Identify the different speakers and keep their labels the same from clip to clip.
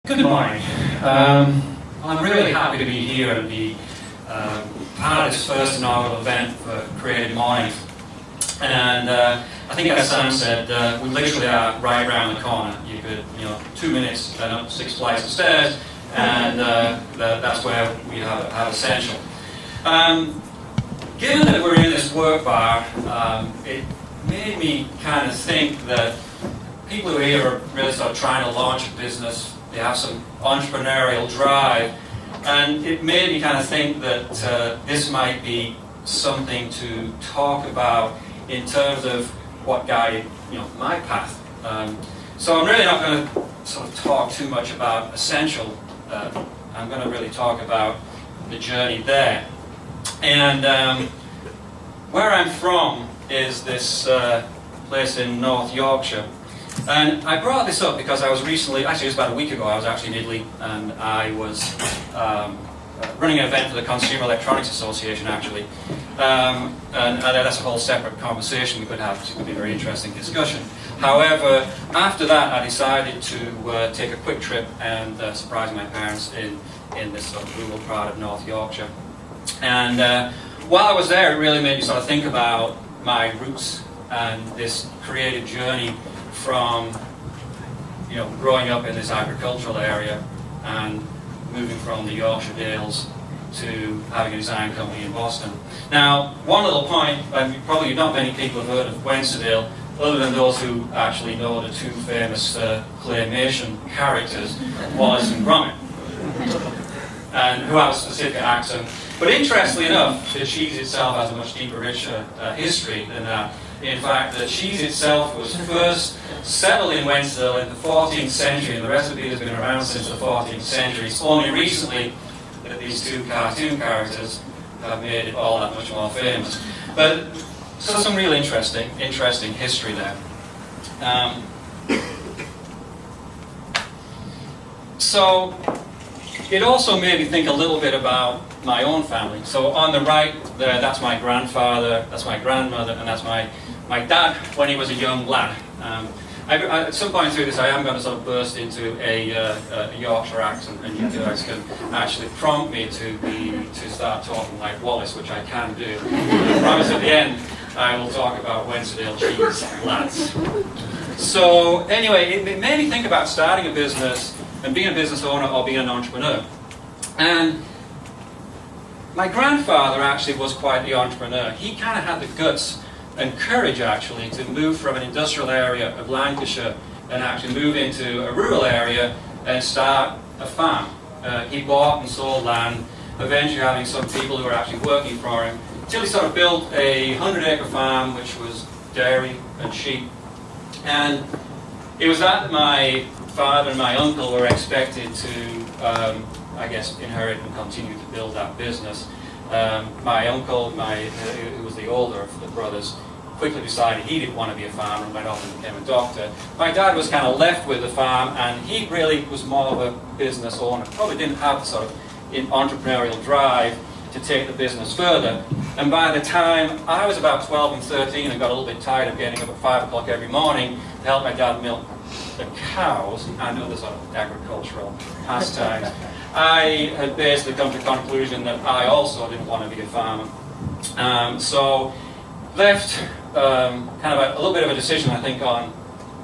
Speaker 1: Good morning. I'm really happy to be here and be part of this first inaugural event for Creative Minds. And I think, as Sam said, we literally are right around the corner. You could, 2 minutes and up 6 flights of stairs, and that's where we have Essential. Given that we're in this work bar, it made me kind of think that people who are here are really sort of trying to launch a business. They have some entrepreneurial drive, and it made me kind of think that this might be something to talk about in terms of what guided, my path. So I'm really not going to sort of talk too much about Essential. I'm going to really talk about the journey there. And where I'm from is this place in North Yorkshire. And I brought this up because I was recently, actually it was about a week ago, I was actually in Italy, and I was running an event for the Consumer Electronics Association, actually. And that's a whole separate conversation we could have, because it could be a very interesting discussion. However, after that I decided to take a quick trip and surprise my parents in this sort of rural part of North Yorkshire. And while I was there, it really made me sort of think about my roots and this creative journey from growing up in this agricultural area and moving from the Yorkshire Dales to having a design company in Boston. Now, one little point, probably not many people have heard of Wensleydale, other than those who actually know the two famous claymation characters, Wallace and Gromit, and who have a specific accent. But interestingly enough, the cheese itself has a much deeper, richer history than that. In fact, the cheese itself was first settled in Wensleydale in the 14th century, and the recipe has been around since the 14th century. It's only recently that these two cartoon characters have made it all that much more famous. But so some real interesting history there. So it also made me think a little bit about my own family. So on the right there, that's my grandfather, that's my grandmother, and that's my dad when he was a young lad. At some point through this, I am going to sort of burst into a Yorkshire accent, and you guys can actually prompt me to start talking like Wallace, which I can do. I promise at the end I will talk about Wensleydale cheese, lads. So anyway, it made me think about starting a business and being a business owner or being an entrepreneur. And my grandfather actually was quite the entrepreneur. He kind of had the guts and courage actually to move from an industrial area of Lancashire and actually move into a rural area and start a farm. He bought and sold land, eventually having some people who were actually working for him, until he sort of built a 100-acre farm which was dairy and sheep. And it was that my father and my uncle were expected to, I guess, inherit and continue to build that business. My uncle, who was the older of the brothers, quickly decided he didn't want to be a farmer and went off and became a doctor. My dad was kind of left with the farm, and he really was more of a business owner. Probably didn't have the sort of entrepreneurial drive to take the business further. And by the time I was about 12 and 13 and got a little bit tired of getting up at 5 o'clock every morning to help my dad milk the cows and other sort of agricultural pastimes, I had basically come to the conclusion that I also didn't want to be a farmer. So left kind of a little bit of a decision, I think, on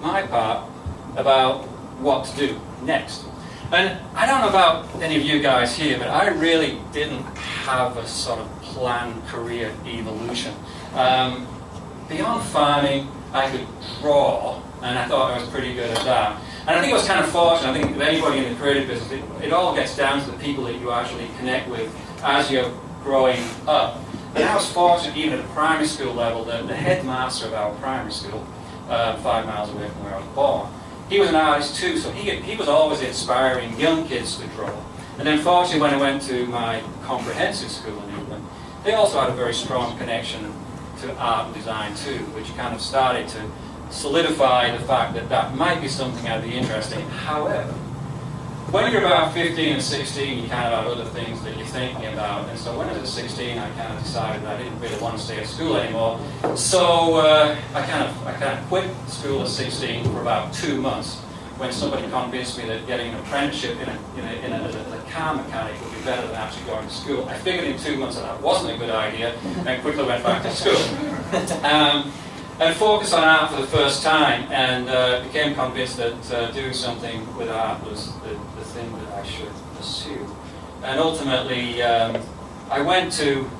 Speaker 1: my part about what to do next. And I don't know about any of you guys here, but I really didn't have a sort of planned career evolution. Beyond farming, I could draw, and I thought I was pretty good at that. And I think I was kind of fortunate. I think with anybody in the creative business, it all gets down to the people that you actually connect with as you're growing up. And I was fortunate, even at the primary school level, that the headmaster of our primary school, 5 miles away from where I was born, he was an artist too, so he was always inspiring young kids to draw. And then fortunately when I went to my comprehensive school in England, they also had a very strong connection to art and design too, which kind of started to solidify the fact that that might be something I'd be interested in. However, when you're about 15 and 16, you kind of have other things that you're thinking about. And so when I was 16, I kind of decided that I didn't really want to stay at school anymore. So I kind of quit school at 16 for about 2 months, when somebody convinced me that getting an apprenticeship as a car mechanic would be better than actually going to school. I figured in 2 months that wasn't a good idea, and quickly went back to school. And focused on art for the first time, and became convinced that doing something with art was the thing that I should pursue. And ultimately, I went to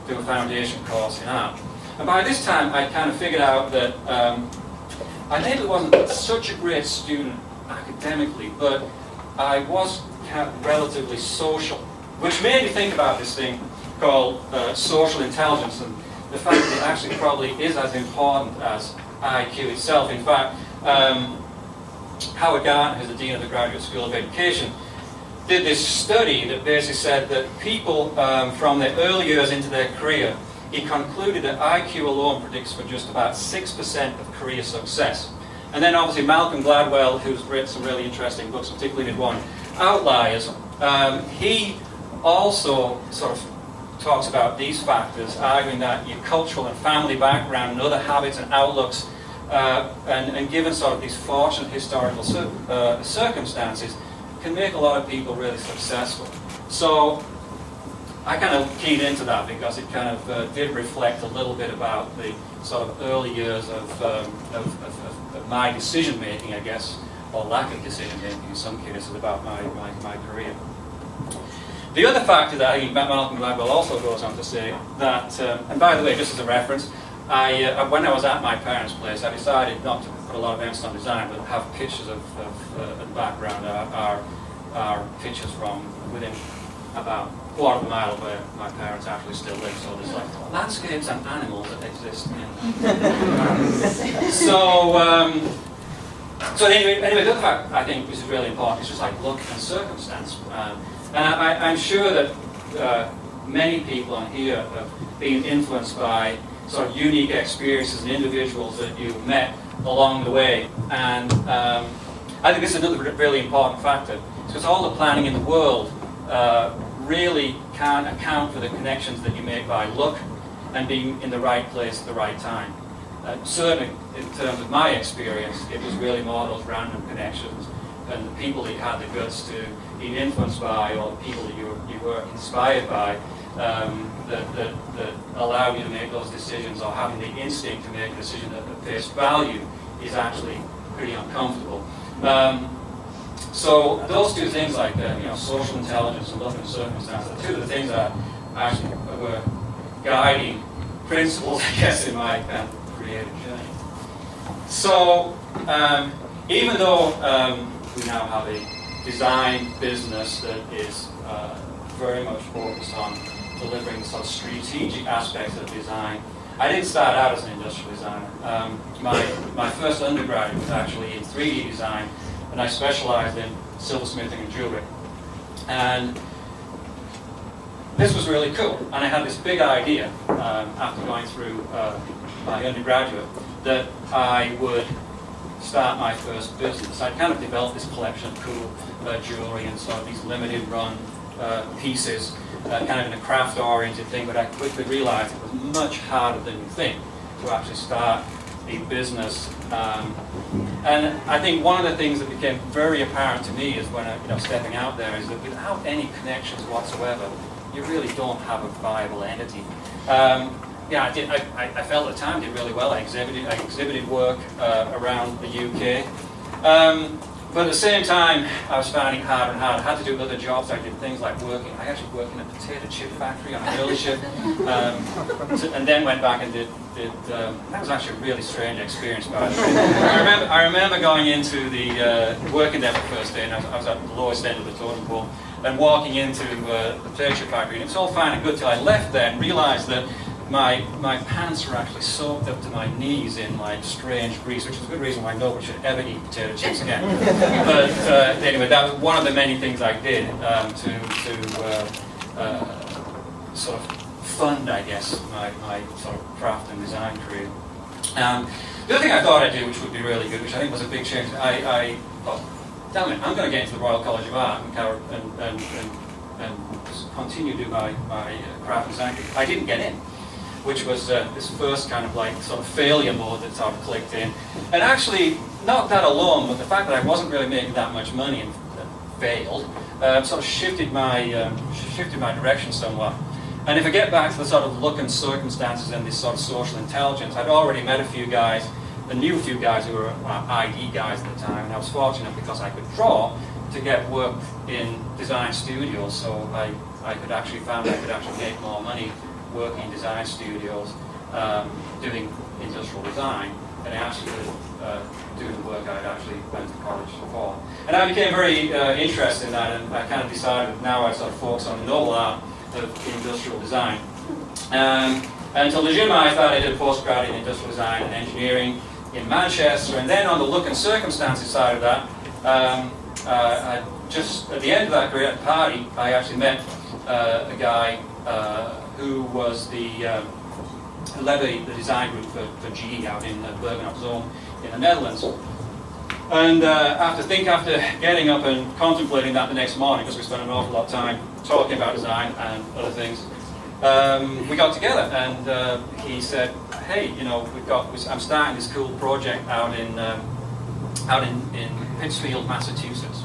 Speaker 1: do a foundation course in art. And by this time, I kind of figured out that I maybe wasn't such a great student academically, but I was relatively social, which made me think about this thing called social intelligence, and the fact that it actually probably is as important as IQ itself. In fact, Howard Gardner, who's the Dean of the Graduate School of Education, did this study that basically said that people from their early years into their career, he concluded that IQ alone predicts for just about 6% of career success. And then obviously Malcolm Gladwell, who's written some really interesting books, particularly did one, Outliers, he also sort of talks about these factors, arguing that your cultural and family background and other habits and outlooks, and given sort of these fortunate historical circumstances, can make a lot of people really successful. So I kind of keyed into that because it kind of did reflect a little bit about the sort of early years of my decision making, I guess, or lack of decision making in some cases about my career. The other factor that I think Malcolm Gladwell also goes on to say that, and by the way, just as a reference, when I was at my parents' place, I decided not to put a lot of emphasis on design, but have pictures of the background are pictures from within about a quarter of a mile of where my parents actually still live. So there's like landscapes and animals that exist in So anyway, the other fact I think which is really important is just like luck and circumstance. And I'm sure that many people on here have been influenced by sort of unique experiences and individuals that you've met along the way. And I think this is another really important factor, because all the planning in the world really can't account for the connections that you make by luck and being in the right place at the right time. Certainly, in terms of my experience, it was really more those random connections and the people that you had the guts to be influenced by, or the people that you were inspired by, that allow you to make those decisions, or having the instinct to make a decision that at face value is actually pretty uncomfortable. So those two things, like social intelligence and luck and circumstance, are two of the things that actually were guiding principles, I guess, in my kind of creative journey. So even though we now have a design business that is very much focused on delivering sort of strategic aspects of design, I didn't start out as an industrial designer. My first undergraduate was actually in 3D design, and I specialized in silversmithing and jewelry. And this was really cool. And I had this big idea after going through my undergraduate that I would start my first business. I kind of developed this collection of cool jewelry and sort of these limited run pieces, kind of in a craft-oriented thing, but I quickly realized it was much harder than you think to actually start a business. And I think one of the things that became very apparent to me is when stepping out there is that without any connections whatsoever, you really don't have a viable entity. I felt at the time did really well. I exhibited work around the UK. But at the same time, I was finding it harder and harder. I had to do other jobs. I did things like I actually worked in a potato chip factory on an early shift, and then went back and did that was actually a really strange experience, by the way. I remember going into the working there for the first day, and I was at the lowest end of the totem pole, and walking into the potato chip factory, and it was all fine and good till I left there and realized that my pants were actually soaked up to my knees in like strange grease, which is a good reason why nobody should ever eat potato chips again. But anyway, that was one of the many things I did to sort of fund, I guess, my sort of craft and design career. The other thing I thought I'd do, which would be really good, which I think was a big change, I thought, damn it, I'm going to get into the Royal College of Art and continue to do my craft design career. I didn't get in, which was this first kind of like sort of failure mode that sort of clicked in. And actually, not that alone, but the fact that I wasn't really making that much money and failed, sort of shifted my direction somewhat. And if I get back to the sort of look and circumstances and this sort of social intelligence, I'd already met a few guys, and knew a few guys who were ID guys at the time, and I was fortunate because I could draw to get work in design studios, so I could actually found I could actually make more money working in design studios, doing industrial design, than I actually could do the work I'd actually went to college for. And I became very interested in that, and I kind of decided now I'd sort of focus on the noble art of industrial design. And to legitimize that, I did a postgrad in industrial design and engineering in Manchester, and then on the look and circumstances side of that, I just at the end of that career at the party, I actually met a guy who was who led the design group for GE out in Bergen op Zoom in the Netherlands. And after getting up and contemplating that the next morning, because we spent an awful lot of time talking about design and other things, we got together, and he said, "Hey, you know, I'm starting this cool project out in Pittsfield, Massachusetts,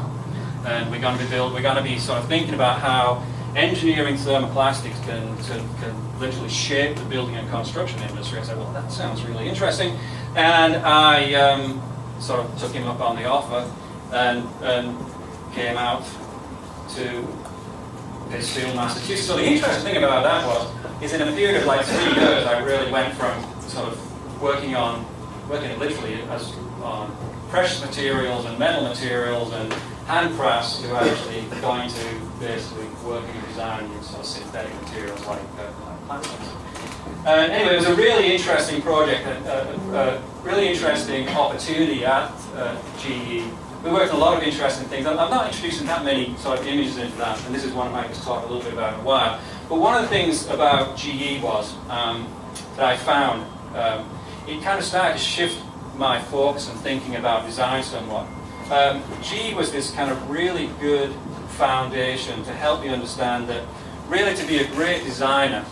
Speaker 1: and we're going to be sort of thinking about how engineering thermoplastics can literally shape the building and construction industry." I said, "Well, that sounds really interesting," and I sort of took him up on the offer and came out to Pittsfield, Massachusetts. So the interesting thing about that is in a period of like 3 years, I really went from sort of working literally as on precious materials and metal materials and handcrafts to actually going to basically working and designing in sort of synthetic materials like plastics. Anyway, it was a really interesting project, a really interesting opportunity at GE. We worked on a lot of interesting things. I'm not introducing that many sort of images into that, and this is one I might just talk a little bit about in a while. But one of the things about GE was that I found it kind of started to shift my focus and thinking about design somewhat. GE was this kind of really good foundation to help you understand that really to be a great designer,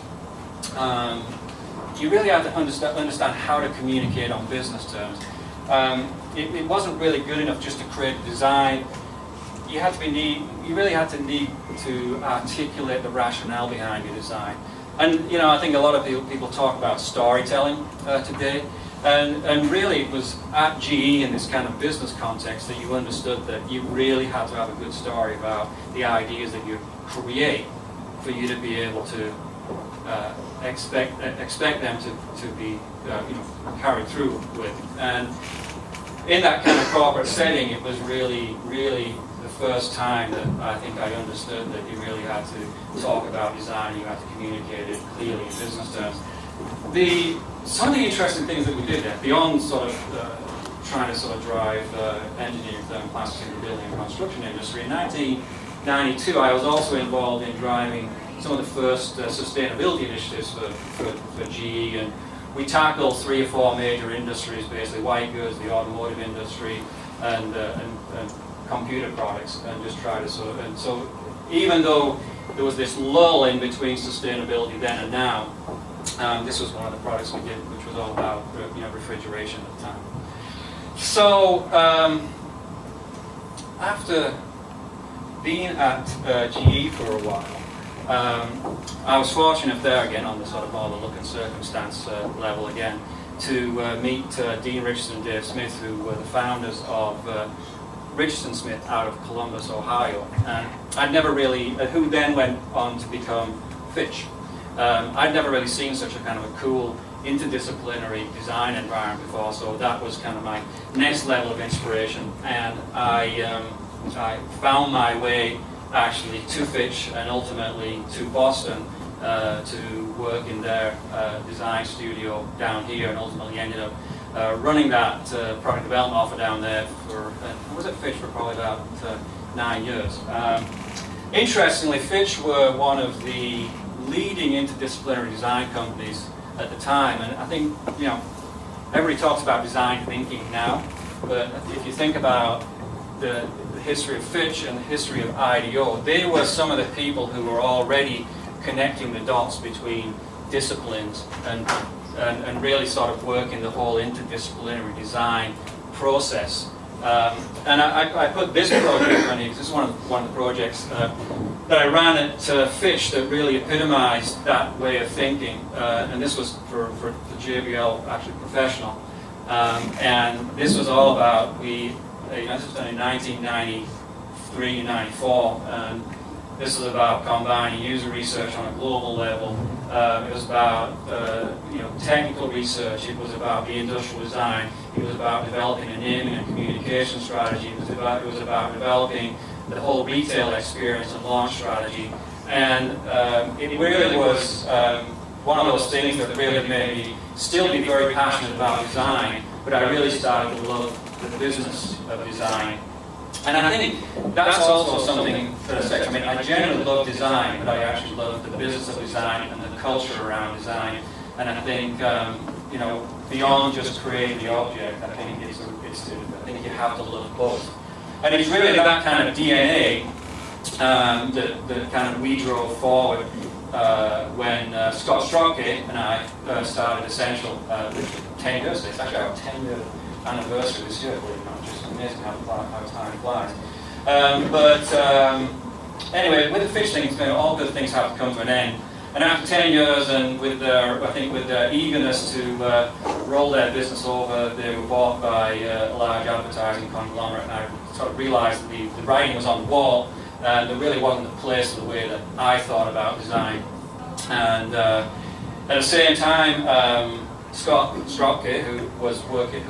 Speaker 1: you really have to understand how to communicate on business terms. It wasn't really good enough just to create a design. You really had to need to articulate the rationale behind your design. And you know, I think a lot of people talk about storytelling today. And really it was at GE in this kind of business context that you understood that you really had to have a good story about the ideas that you create for you to be able to expect them to be carried through with. And in that kind of corporate setting, it was really the first time that I think I understood that you really had to talk about design, you had to communicate it clearly in business terms. Some of the interesting things that we did there, beyond sort of trying to sort of drive engineering thermoplastics in the building and construction industry, in 1992 I was also involved in driving some of the first sustainability initiatives for GE, and we tackled 3 or 4 major industries, basically white goods, the automotive industry, and computer products, and just try to sort of, and so even though there was this lull in between sustainability then and now, this was one of the products we did, which was all about refrigeration at the time. So after being at GE for a while, I was fortunate there again on the sort of more the look and circumstance level again to meet Dean Richardson and Dave Smith, who were the founders of Richardson Smith out of Columbus, Ohio, and I'd never really, who then went on to become Fitch. I'd never really seen such a kind of a cool interdisciplinary design environment before, so that was kind of my next level of inspiration, and I found my way actually to Fitch and ultimately to Boston to work in their design studio down here, and ultimately ended up running that product development offer down there for, was at Fitch for probably about 9 years. Interestingly, Fitch were one of the leading interdisciplinary design companies at the time, and I think, you know, everybody talks about design thinking now, but if you think about the history of Fitch and the history of IDEO, they were some of the people who were already connecting the dots between disciplines and really sort of working the whole interdisciplinary design process. And I put this project on here because this is one of the projects that I ran at Fitch that really epitomized that way of thinking. And this was for JBL, actually professional. And this was all about, this was done in 1993, 94. And this was about combining user research on a global level. It was about technical research. It was about the industrial design. It was about developing a naming and communication strategy. It was about developing the whole retail experience and launch strategy. And it really was one of those things that really made me still be very passionate about design, but I really started to love the business of design. And I think that's also something that I say. I mean, I generally love design, but I actually love the business of design and the culture around design. And I think, beyond just creating the object, I think you have to love both. And it's really that kind of DNA that kind of we drove forward when Scott Strocke and I started Essential, which was 10 years. It's actually our 10-year anniversary this year, believe it or not. Just amazing how time flies. Anyway, with the Fitch thing, all good things have to come to an end. And after 10 years, and with their eagerness to roll their business over, they were bought by a large advertising conglomerate, and I sort of realized that the writing was on the wall, and there really wasn't a place for the way that I thought about design. And at the same time, Scott Strocke, who'd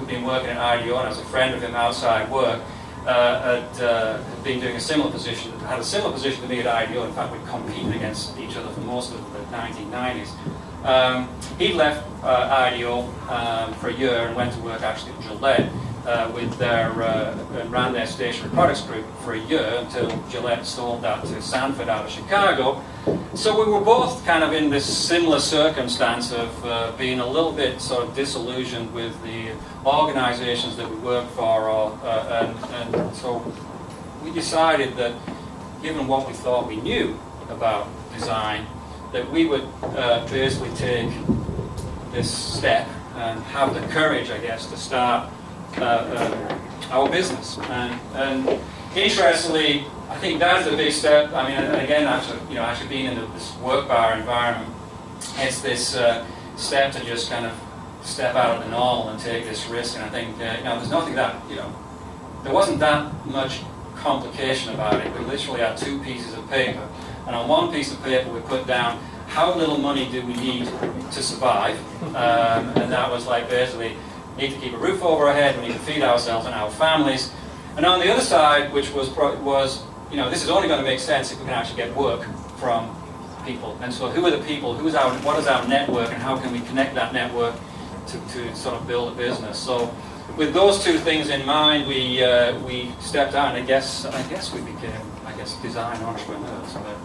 Speaker 1: been working at IDEO, and I was a friend of him outside work, had been doing a similar position, had a similar position to me at IDEO. In fact, we competed against each other for most of the 1990s. He left IDEO for a year and went to work actually at Gillette and ran their stationery products group for a year until Gillette sold that to Sanford out of Chicago. So we were both kind of in this similar circumstance of being a little bit sort of disillusioned with the organizations that we worked for, and so we decided that given what we thought we knew about design, that we would basically take this step and have the courage, I guess, to start our business. And interestingly, I think that's a big step. I mean, again, actually being in this work bar environment, it's this step to just kind of step out of the normal and take this risk. And I think there's nothing that there wasn't that much complication about it. We literally had 2 pieces of paper, and on one piece of paper we put down how little money do we need to survive, and that was like basically we need to keep a roof over our head, we need to feed ourselves and our families. And on the other side, which was this is only going to make sense if we can actually get work from people. And so who are the people, what is our network, and how can we connect that network to sort of build a business? So with those 2 things in mind, we stepped out, and I guess we became, design entrepreneurs. But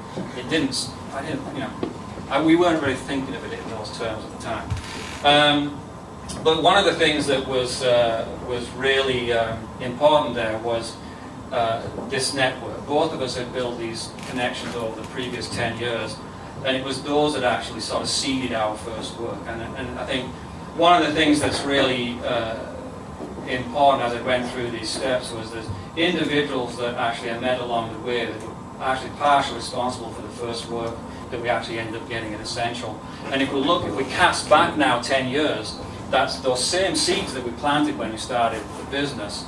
Speaker 1: we weren't really thinking of it in those terms at the time. But one of the things that was really important there was this network. Both of us had built these connections over the previous 10 years, and it was those that actually sort of seeded our first work. And I think one of the things that's really important as I went through these steps was there's individuals that actually I met along the way that were actually partially responsible for the first work that we actually ended up getting at Essential. And if we cast back now 10 years, that's those same seeds that we planted when we started the business.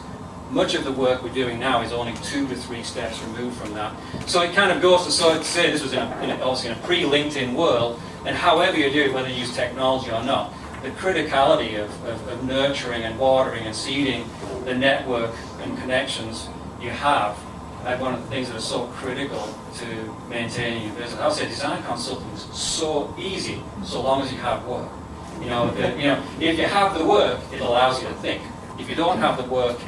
Speaker 1: Much of the work we're doing now is only 2 to 3 steps removed from that. So it kind of goes to say this was obviously in a pre-LinkedIn world, and however you do it, whether you use technology or not, the criticality of nurturing and watering and seeding the network and connections you have one of the things that are so critical to maintaining your business. I would say design consulting is so easy, so long as you have work. If you have the work, it allows you to think. If you don't have the work,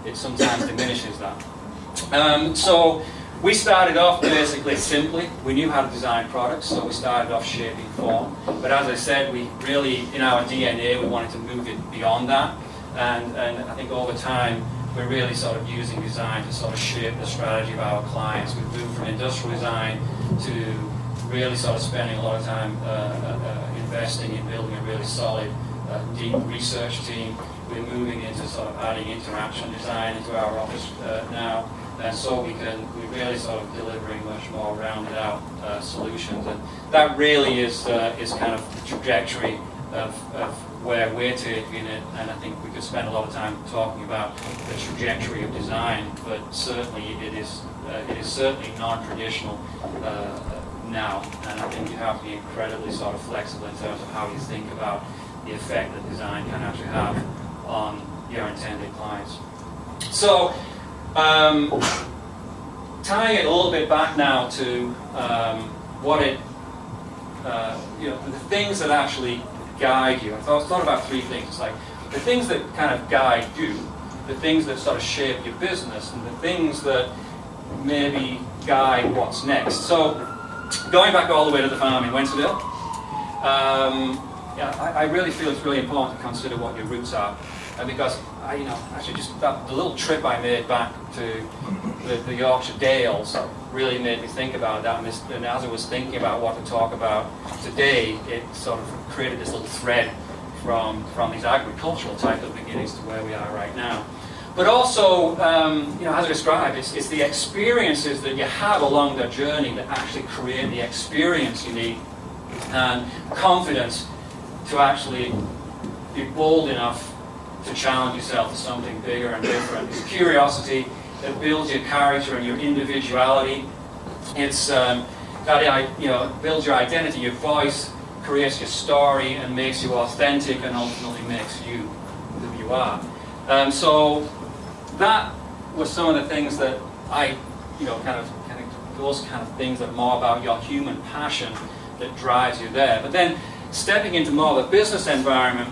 Speaker 1: it sometimes diminishes that. So we started off basically simply. We knew how to design products, so we started off shaping form. But as I said, we really, in our DNA, we wanted to move it beyond that. And I think over time, we're really sort of using design to sort of shape the strategy of our clients. We've moved from industrial design to really sort of spending a lot of time investing in building a really solid, deep research team. We're moving into sort of adding interaction design into our office now. And so we're really sort of delivering much more rounded out solutions. And that really is kind of the trajectory of where we're taking it. And I think we could spend a lot of time talking about the trajectory of design, but certainly it is certainly non-traditional now. And I think you have to be incredibly sort of flexible in terms of how you think about the effect that design can actually have on your intended clients. So, tying it a little bit back now to what it, the things that actually guide you. I thought about three things. It's like the things that kind of guide you, the things that sort of shape your business, and the things that maybe guide what's next. So, going back all the way to the farm in Wensleydale, I really feel it's really important to consider what your roots are, because actually just the little trip I made back to the Yorkshire Dales really made me think about that. And as I was thinking about what to talk about today, it sort of created this little thread from these agricultural type of beginnings to where we are right now. But also, as I described, it's the experiences that you have along the journey that actually create the experience you need and confidence to actually be bold enough to challenge yourself to something bigger and different. It's curiosity that builds your character and your individuality. It's builds your identity, your voice, creates your story, and makes you authentic, and ultimately makes you who you are. So that was some of the things that I, those kind of things that are more about your human passion that drives you there. But then stepping into more of a business environment,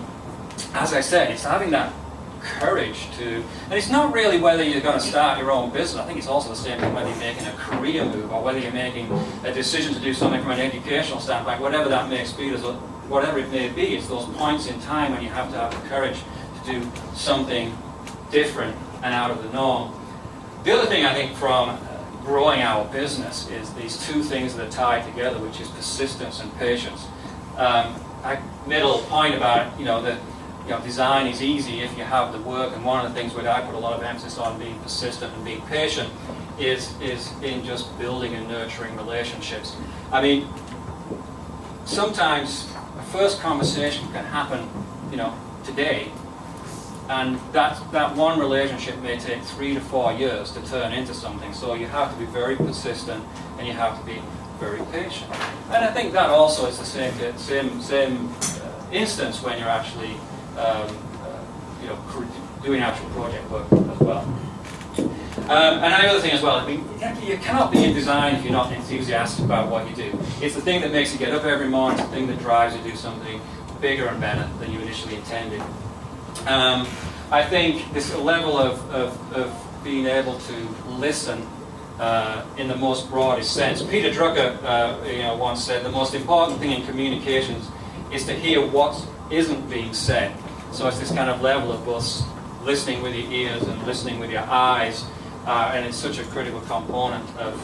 Speaker 1: as I said, it's having that courage to, and it's not really whether you're going to start your own business. I think it's also the same thing whether you're making a career move or whether you're making a decision to do something from an educational standpoint, whatever that may be, whatever it may be, it's those points in time when you have to have the courage to do something different and out of the norm. The other thing I think from growing our business is these two things that are tied together, which is persistence and patience. I made a little point about design is easy if you have the work, and one of the things where I put a lot of emphasis on being persistent and being patient is in just building and nurturing relationships. I mean, sometimes a first conversation can happen, today, and that one relationship may take 3 to 4 years to turn into something. So you have to be very persistent, and you have to be very patient. And I think that also is the same instance when you're actually doing actual project work as well. And the other thing as well, I mean, you cannot be in design if you're not enthusiastic about what you do. It's the thing that makes you get up every morning, it's the thing that drives you to do something bigger and better than you initially intended. I think this level of being able to listen in the most broadest sense. Peter Drucker once said, the most important thing in communications is to hear what isn't being said. So it's this kind of level of both listening with your ears and listening with your eyes, and it's such a critical component of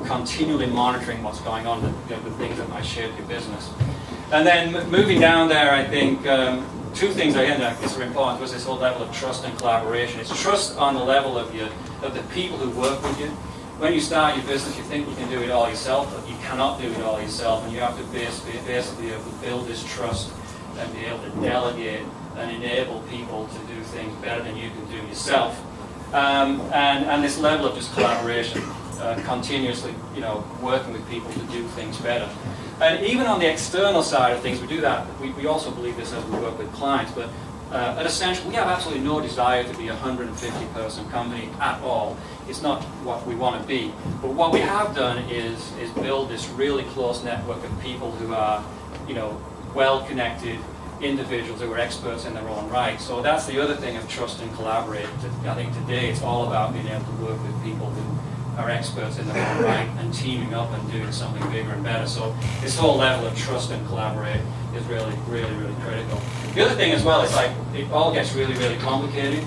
Speaker 1: continually monitoring what's going on, the things that might shape your business. And then moving down there, I think two things again that I guess are important was this whole level of trust and collaboration. It's trust on the level of the people who work with you. When you start your business, you think you can do it all yourself, but you cannot do it all yourself, and you have to basically be able to build this trust and be able to delegate and enable people to do things better than you can do yourself. And this level of just collaboration, continuously, working with people to do things better. And even on the external side of things, we do that. We also believe this as we work with clients, but at Essential, we have absolutely no desire to be a 150-person company at all. it's not what we want to be. But what we have done is build this really close network of people who are, you know, well-connected individuals who are experts in their own right. So that's the other thing of trust and collaborate. I think today it's all about being able to work with people who are experts in their own right and teaming up and doing something bigger and better. So this whole level of trust and collaborate is really, really, really critical. The other thing as well is like it all gets really, really complicated.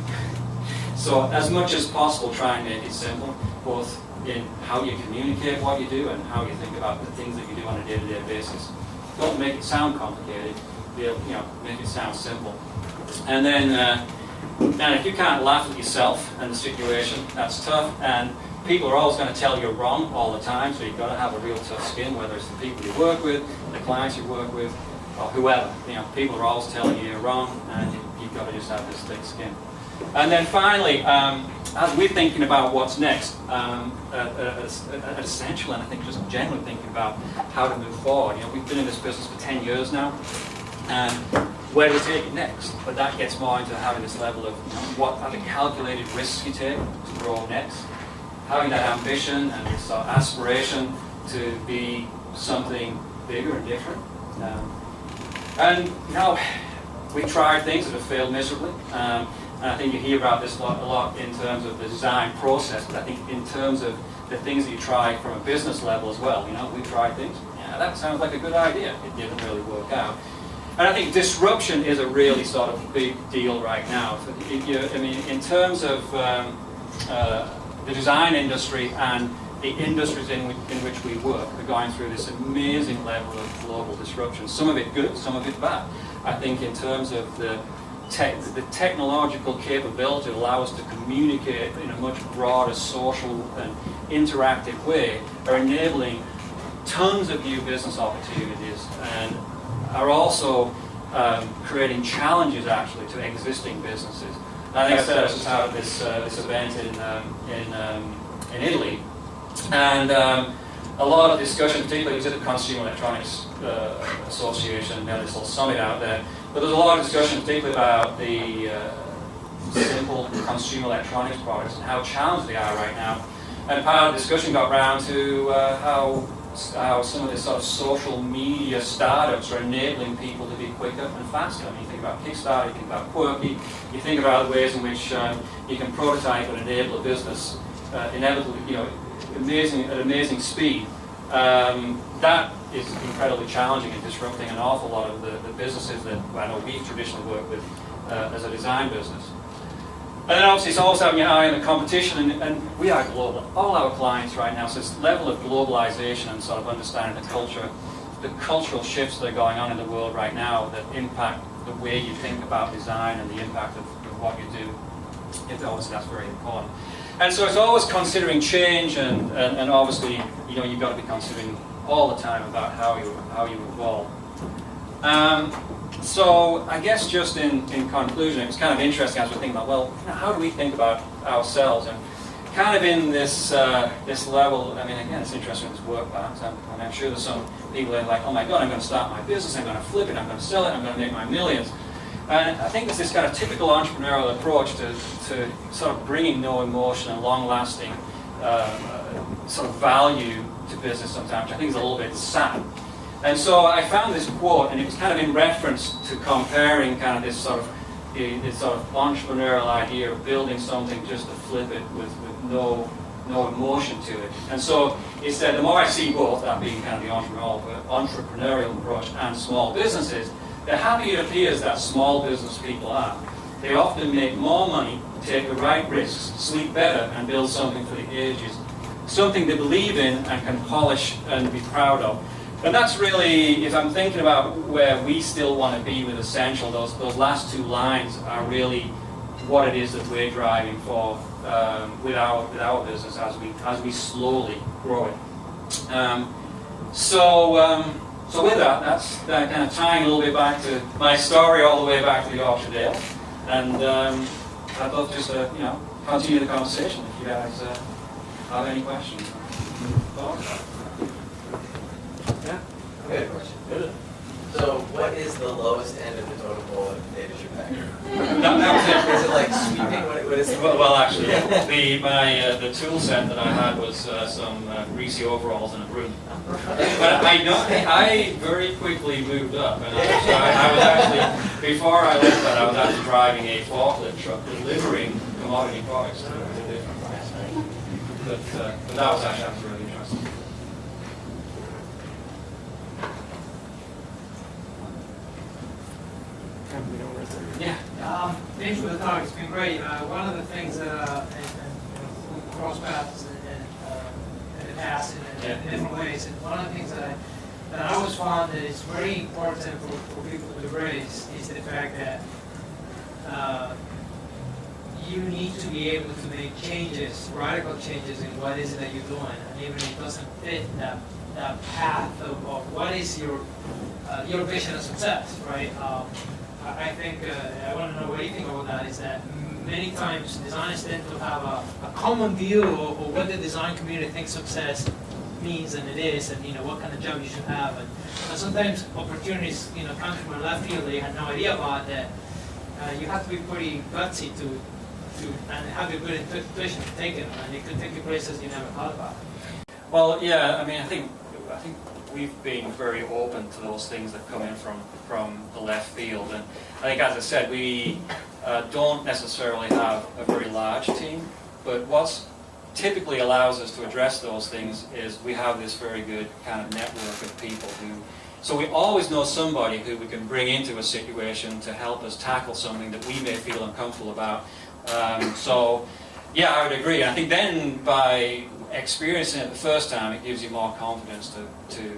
Speaker 1: So as much as possible, try and make it simple, both in how you communicate what you do and how you think about the things that you do on a day-to-day basis. Don't make it sound complicated. You know, make it sound simple. And then, if you can't laugh at yourself and the situation, that's tough. And people are always going to tell you wrong all the time, so you've got to have a real tough skin, whether it's the people you work with, the clients you work with, or whoever. You know, people are always telling you you're wrong, and you've got to just have this thick skin. And then finally, as we're thinking about what's next, essential, and I think just generally thinking about how to move forward. You know, we've been in this business for 10 years now, and where do we take it next? But that gets more into having this level of, you know, what are the calculated risks you take to grow next, having that ambition and this aspiration to be something bigger and different. And you know, we tried things that have failed miserably. And I think you hear about this a lot in terms of the design process, but I think in terms of the things that you try from a business level as well, you know, we tried things, yeah, that sounds like a good idea. It didn't really work out. And I think disruption is a really sort of big deal right now. I mean, in terms of the design industry and the industries in which we work are going through this amazing level of global disruption. Some of it good, some of it bad. I think in terms of the technological capability to allow us to communicate in a much broader social and interactive way are enabling tons of new business opportunities and are also creating challenges actually to existing businesses. I think I said I was just out at this event in Italy, and a lot of discussion, particularly it was at the Consumer Electronics Association, they had this little summit out there, but there's a lot of discussion particularly about the simple consumer electronics products and how challenged they are right now. And part of the discussion got round to how some of the sort of social media startups are enabling people to be quicker and faster. I mean, you think about Kickstarter, you think about Quirky, you think about the ways in which you can prototype and enable a business inevitably, you know, at amazing speed. That is incredibly challenging and disrupting an awful lot of the businesses that I know we've traditionally worked with as a design business. And then obviously it's also having your eye on the competition, and we are global. All our clients right now, so this level of globalization and sort of understanding the culture, the cultural shifts that are going on in the world right now that impact the way you think about design and the impact of what you do. Obviously that's very important. And so it's always considering change, and obviously, you know, you've got to be considering all the time about how you evolve. So I guess just in conclusion, it was kind of interesting as we're thinking about, well, you know, how do we think about ourselves? And kind of in this this level, I mean, again, it's interesting with this work balance. And I'm sure there's some people that are like, oh my God, I'm going to start my business, I'm going to flip it, I'm going to sell it, I'm going to make my millions. And I think there's this kind of typical entrepreneurial approach to sort of bringing no emotion and long-lasting sort of value to business sometimes, which I think is a little bit sad. And so I found this quote, and it was kind of in reference to comparing kind of this sort of entrepreneurial idea of building something just to flip it with no emotion to it. And so it said, the more I see both, that being kind of the entrepreneurial approach and small businesses, the happier it appears that small business people are. They often make more money, take the right risks, sleep better, and build something for the ages. Something they believe in and can polish and be proud of. And that's really, if I'm thinking about where we still want to be with Essential, those last two lines are really what it is that we're driving for with our business as we slowly grow it. So with that, that's kind of tying a little bit back to my story, all the way back to the Yorkshire Dale. And I'd love just to, you know, continue the conversation if you guys have any questions. Yeah?
Speaker 2: I got a question. So what is the lowest end of the totem pole of data should packer?
Speaker 1: That was it.
Speaker 2: Is it like sweeping? What is it?
Speaker 1: Well, actually, the tool set that I had was some greasy overalls and a broom. But I very quickly moved up, and I was actually, before I left that, I was actually driving a forklift truck delivering commodity products to different clients. But that was actually really interesting.
Speaker 3: Yeah. Thanks for the talk. It's been great. One of the things that we cross paths in the past in different ways, and one of the things that I always found that is very important for people to raise is the fact that you need to be able to make changes, radical changes in what is it that you're doing, and even if it doesn't fit that path of what is your vision of success, right? I think, I want to know what you think about that, is that many times designers tend to have a common view of what the design community thinks success means and it is, and what kind of job you should have. And sometimes opportunities come from a left field that you had no idea about, that you have to be pretty gutsy to and have a good intuition to take it, and it could take you places you never thought about.
Speaker 1: Well, yeah, I mean, I think we've been very open to those things that come in from the left field, and I think, as I said, we don't necessarily have a very large team, but what's typically allows us to address those things is we have this very good kind of network of people so we always know somebody who we can bring into a situation to help us tackle something that we may feel uncomfortable about. So yeah, I would agree. I think then by experiencing it the first time, it gives you more confidence to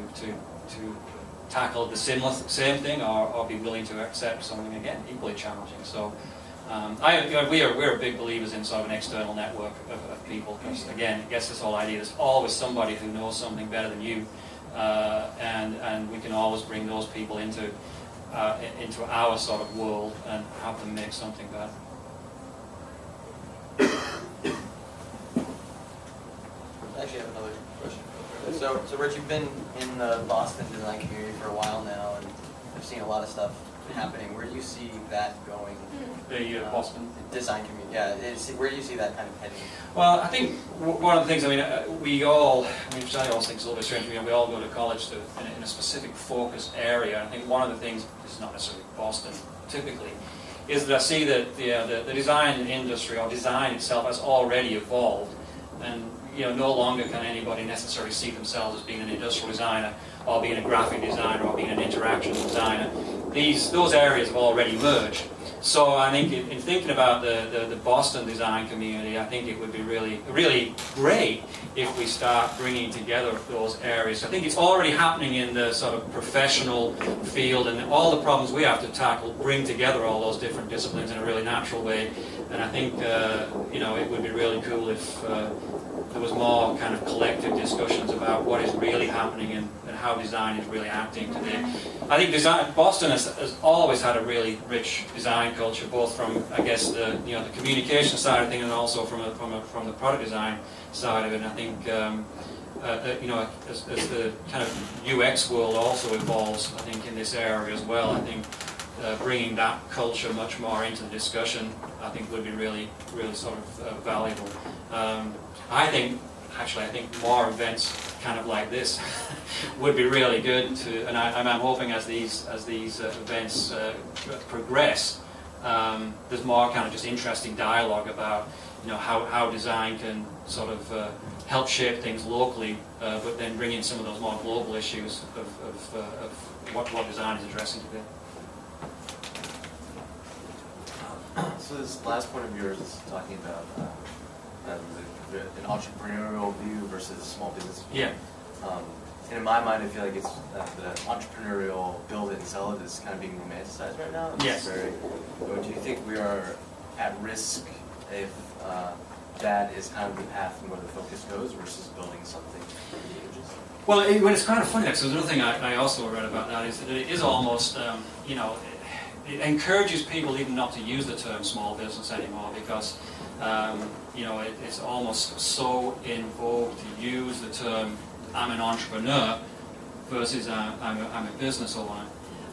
Speaker 1: tackle the same thing, or be willing to accept something again equally challenging. So we're big believers in sort of an external network of people, because again, it gets this whole idea there's always somebody who knows something better than you, and we can always bring those people into our sort of world and have them make something better.
Speaker 2: I actually have another question. So Rich, you've been in the Boston design community for a while now, and I've seen a lot of stuff happening. Where do you see that going?
Speaker 1: The Boston
Speaker 2: design community, yeah. Where do you see that kind of heading?
Speaker 1: Well, I think one of the things, which I always think is a little bit strange, we all go to college in a specific focus area. I think one of the things, this is not necessarily Boston typically, is that I see that the design industry, or design itself, has already evolved, and no longer can anybody necessarily see themselves as being an industrial designer, or being a graphic designer, or being an interaction designer. Those areas have already merged. So I think in thinking about the Boston design community, I think it would be really, really great if we start bringing together those areas. I think it's already happening in the sort of professional field, and all the problems we have to tackle bring together all those different disciplines in a really natural way. And I think it would be really cool if there was more kind of collective discussions about what is really happening and how design is really acting today. I think Boston has always had a really rich design culture, both from, I guess, the communication side of things, and also from the product design side of it. And I think as the kind of UX world also evolves, I think in this area as well, I think bringing that culture much more into the discussion, I think would be really, really sort of valuable. I think more events kind of like this would be really good and I'm hoping as these events progress, there's more kind of just interesting dialogue about how design can sort of help shape things locally, but then bring in some of those more global issues of what design is addressing today.
Speaker 4: So this last point of yours is talking about an entrepreneurial view versus a small business view.
Speaker 1: Yeah.
Speaker 4: And in my mind, I feel like it's the entrepreneurial build it and sell it is kind of being romanticized right now.
Speaker 1: Yes.
Speaker 4: But do you think we are at risk if that is kind of the path and where the focus goes versus building something for the ages?
Speaker 1: Well, it's kind of funny, because another thing I also read about that is that it is almost, it encourages people even not to use the term small business anymore, because it's almost so in vogue to use the term I'm an entrepreneur versus I'm a business owner.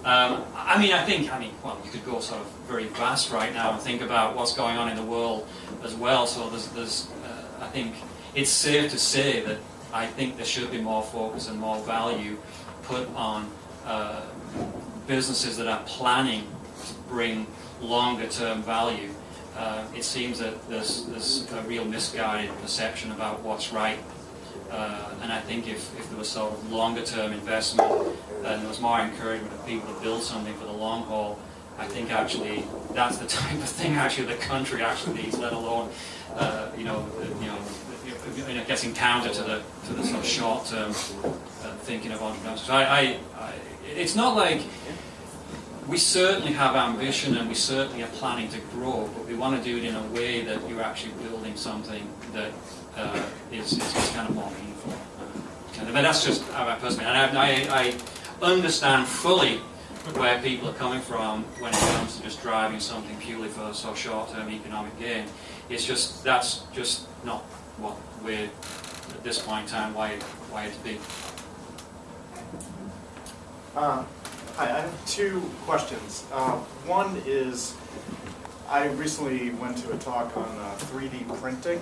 Speaker 1: I mean, well, you could go sort of very vast right now and think about what's going on in the world as well. So I think it's safe to say that I think there should be more focus and more value put on businesses that are planning to bring longer-term value. It seems that there's a real misguided perception about what's right. And I think if there was sort of longer-term investment and there was more encouragement of people to build something for the long haul, I think actually that's the type of thing actually the country actually needs, let alone getting counter to the sort of short-term thinking of entrepreneurs. So it's not like we certainly have ambition and we certainly are planning to grow, but we want to do it in a way that you're actually building something that is kind of more meaningful. But that's just how I personally, and I understand fully where people are coming from when it comes to just driving something purely for so short-term economic gain. It's just, that's just not what we're, at this point in time, wired to be.
Speaker 5: Hi, I have two questions. One is, I recently went to a talk on 3D printing,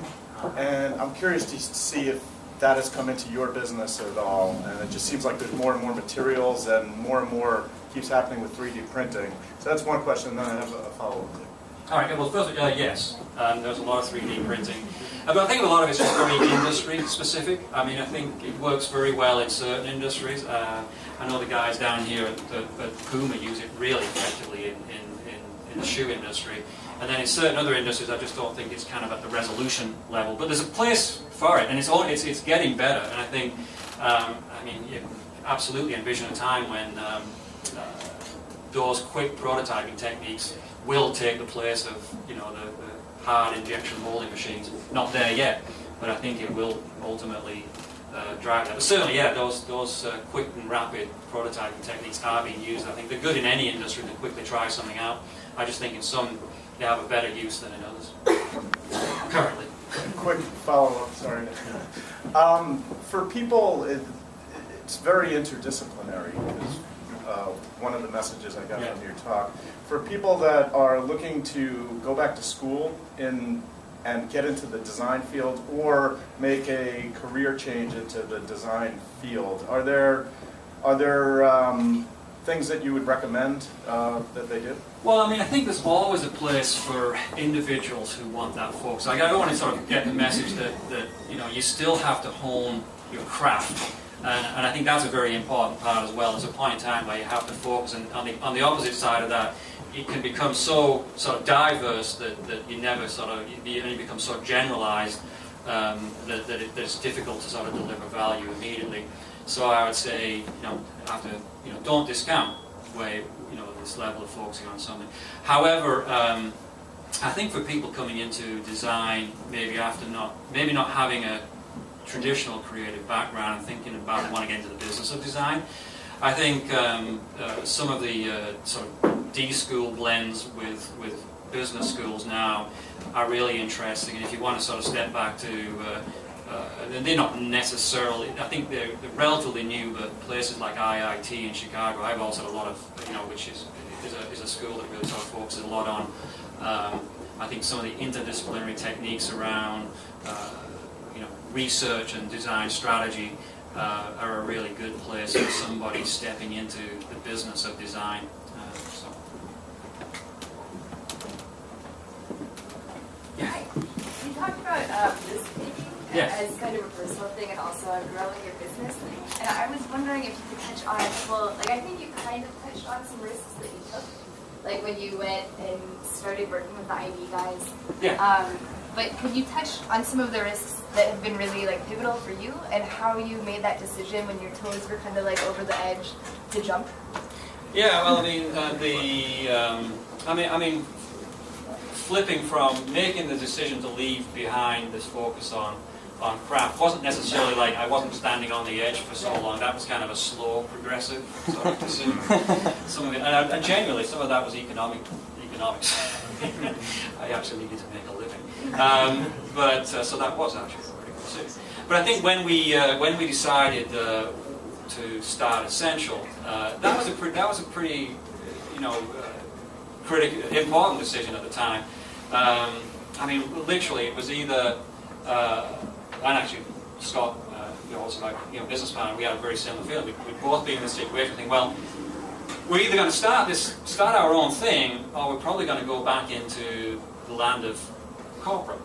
Speaker 5: and I'm curious to see if that has come into your business at all. And it just seems like there's more and more materials and more keeps happening with 3D printing. So that's one question, and then I have a follow-up.
Speaker 1: All right, well, first, yes, there's a lot of 3D printing. But I think a lot of it's just very industry specific. I mean, I think it works very well in certain industries. I know the guys down here at Puma use it really effectively in the shoe industry. And then in certain other industries, I just don't think it's kind of at the resolution level. But there's a place for it, and it's getting better. And I think, I mean, you absolutely envision a time when those quick prototyping techniques will take the place of, the hard injection molding machines. Not there yet, but I think it will ultimately drive that. But certainly, yeah, those quick and rapid prototyping techniques are being used. I think they're good in any industry to quickly try something out. I just think in some they have a better use than in others currently.
Speaker 5: Quick follow-up, sorry. For people, it's very interdisciplinary. One of the messages I got from your talk. For people that are looking to go back to school and get into the design field or make a career change into the design field, are there things that you would recommend that they do?
Speaker 1: Well, I mean, I think there's always a place for individuals who want that focus. Like, I don't want to sort of get the message that you still have to hone your craft. And I think that's a very important part as well. There's a point in time where you have to focus, and on the opposite side of that, it can become so sort of diverse that you never sort of, you only become so generalized that it's difficult to sort of deliver value immediately. So I would say, don't discount where this level of focusing on something. However, I think for people coming into design, maybe not having a traditional creative background and thinking about they want to get into the business of design, I think some of the sort of D-school blends with business schools now are really interesting. And if you want to sort of step back to, they're not necessarily, I think they're relatively new, but places like IIT in Chicago, I've also had a lot of, which is a school that really sort of focuses a lot on, I think some of the interdisciplinary techniques around research and design strategy are a really good place for somebody stepping into the business of design.
Speaker 6: Hi. You talked about risk-taking as kind of a personal thing and also growing your business. And I was wondering if you could touch on, I think you kind of touched on some risks that you took, like when you went and started working with the ID guys.
Speaker 1: Yeah.
Speaker 6: But could you touch on some of the risks that have been really pivotal for you, and how you made that decision when your toes were kind of over the edge to jump?
Speaker 1: Yeah, well, I mean, flipping from making the decision to leave behind this focus on craft wasn't necessarily I wasn't standing on the edge for so long. That was kind of a slow, progressive sort of decision. Some of it, and genuinely, some of that was economics. I actually needed to make a living. So that was actually a pretty good decision. But I think when we decided to start Essential, that was a pretty important decision at the time. I mean, literally, it was either, and actually, Scott, also my business partner, we had a very similar feeling. We'd both been in this situation, thinking, well, we're either going to start our own thing, or we're probably going to go back into the land of corporate.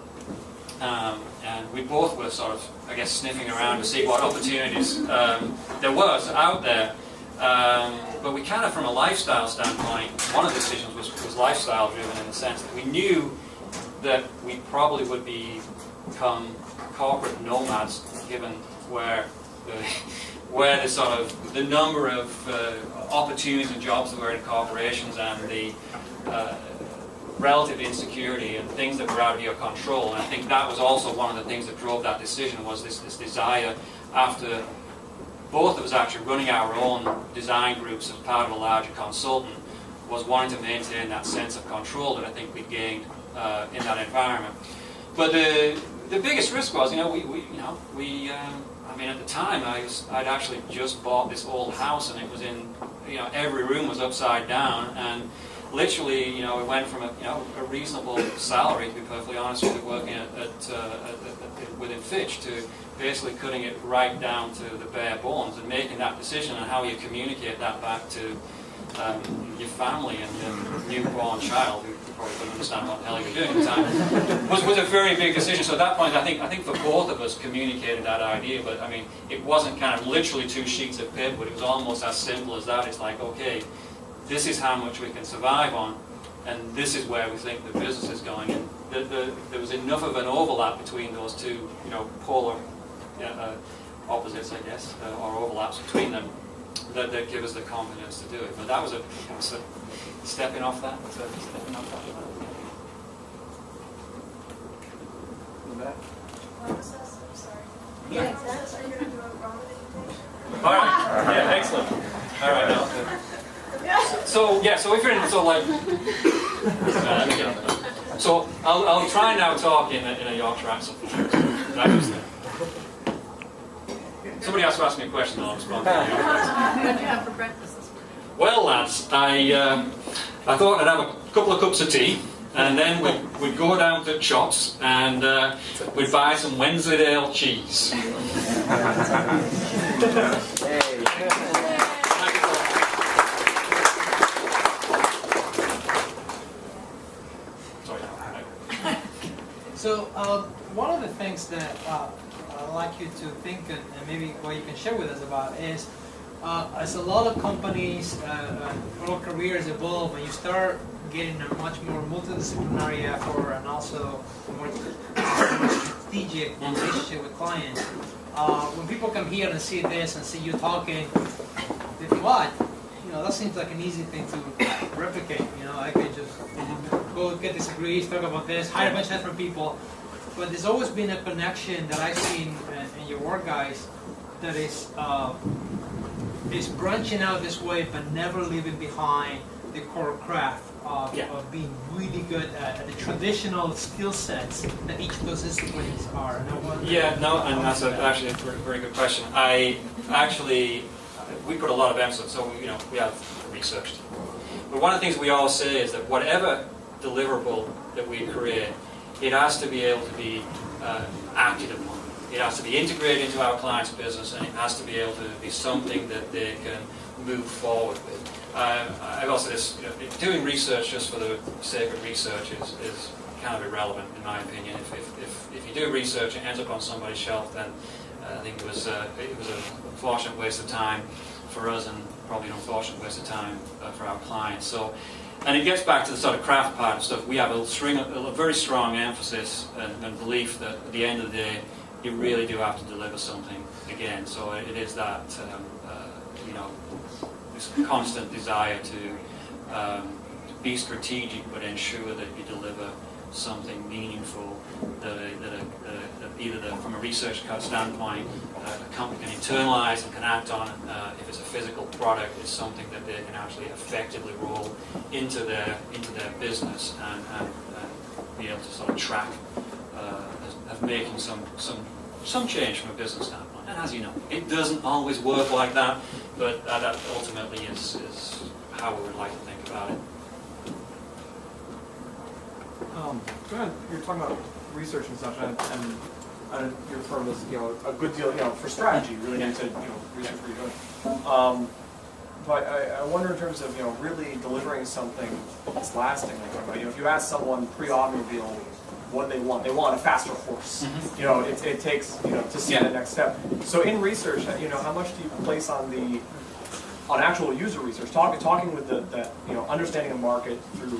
Speaker 1: And we both were sort of, I guess, sniffing around to see what opportunities there was out there. But we kind of, from a lifestyle standpoint, one of the decisions was lifestyle driven in the sense that we knew that we probably would become corporate nomads, given where the sort of the number of opportunities and jobs that were in corporations and the relative insecurity and things that were out of your control. And I think that was also one of the things that drove that decision, was this desire, after both of us actually running our own design groups as part of a larger consultant, was wanting to maintain that sense of control that I think we'd gained in that environment. But the biggest risk was, I mean, at the time, I'd actually just bought this old house, and it was in, every room was upside down, and literally, it went from a reasonable salary, to be perfectly honest with you, working within Fitch, to basically cutting it right down to the bare bones, and making that decision on how you communicate that back to your family and your newborn child, who probably couldn't understand what the hell you were doing at the time, was a very big decision. So at that point, I think for both of us communicated that idea, but I mean, it wasn't kind of literally 2 sheets of paper, but it was almost as simple as that. It's like, okay, this is how much we can survive on, and this is where we think the business is going. And there was enough of an overlap between those two, polar opposites, I guess, or overlaps between them, that give us the confidence to do it. But that was stepping off that.
Speaker 6: What was this? I'm sorry.
Speaker 3: Yeah.
Speaker 6: Are you going to do a wrong with
Speaker 1: All right. Yeah. Excellent. All right. Now. So if you're in, so I'll try now talk in a Yorkshire accent. Somebody else asked me a question, and I'll respond.
Speaker 6: What did you have for breakfast this morning?
Speaker 1: Well, lads, I thought I'd have a couple of cups of tea, and then we'd go down to Chops and we'd buy some Wensleydale cheese.
Speaker 3: So one of the things that I'd like you to think and maybe what you can share with us about is, as a lot of companies or careers evolve, and you start getting a much more multidisciplinary effort and also a more strategic relationship with clients, when people come here and see this and see you talking, they think, what? That seems like an easy thing to replicate. I could just go get this degree, talk about this, hire a bunch of different people. But there's always been a connection that I've seen in your work, guys, that is branching out this way, but never leaving behind the core craft of being really good at the traditional skill sets that each of those disciplines are. And
Speaker 1: that's actually a very good question. We put a lot of emphasis, so we have researched. But one of the things we all say is that whatever deliverable that we create, it has to be able to be acted upon. It has to be integrated into our client's business, and it has to be able to be something that they can move forward with. I've also this, doing research just for the sake of research is kind of irrelevant in my opinion. If you do research and it ends up on somebody's shelf, then I think it was a unfortunate waste of time for us, and probably an unfortunate waste of time for our clients. So, and it gets back to the sort of craft part of stuff. We have a very strong emphasis and belief that at the end of the day, you really do have to deliver something again. So it is that this constant desire to be strategic, but ensure that you deliver something meaningful that either from a research standpoint, a company can internalize and can act on. If it's a physical product, it's something that they can actually effectively roll into their business and be able to sort of track of making some some change from a business standpoint. And as you know, it doesn't always work like that, but that ultimately is how we would like to think about it.
Speaker 7: You're talking about research and such, and your firm is, a good deal, for strategy, really need to, research what you're doing. But I wonder in terms of, really delivering something that's lasting. Like, if you ask someone pre-automobile what they want a faster horse.
Speaker 1: Mm-hmm.
Speaker 7: It takes, to see the next step. So in research, how much do you place on actual user research, talking with the understanding the market through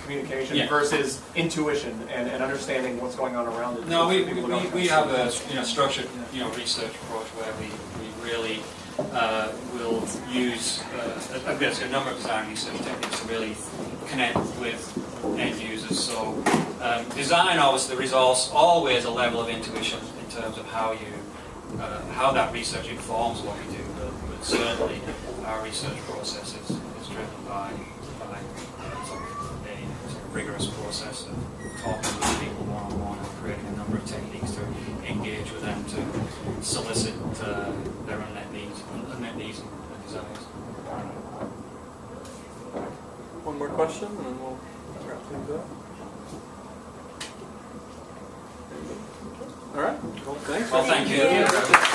Speaker 7: communication versus intuition and understanding what's going on around it?
Speaker 1: No, we have a structured research approach where we really will use a number of design research techniques to really connect with end users. So design, obviously, there is always a level of intuition in terms of how that research informs what we do, but certainly our research process is driven by sort of a rigorous process of talking with people one-on-one and creating a number of techniques to engage with them to solicit their unmet needs and desires.
Speaker 8: One more question, and then we'll wrap things up. All right. Well, thanks.
Speaker 1: Well, thank you.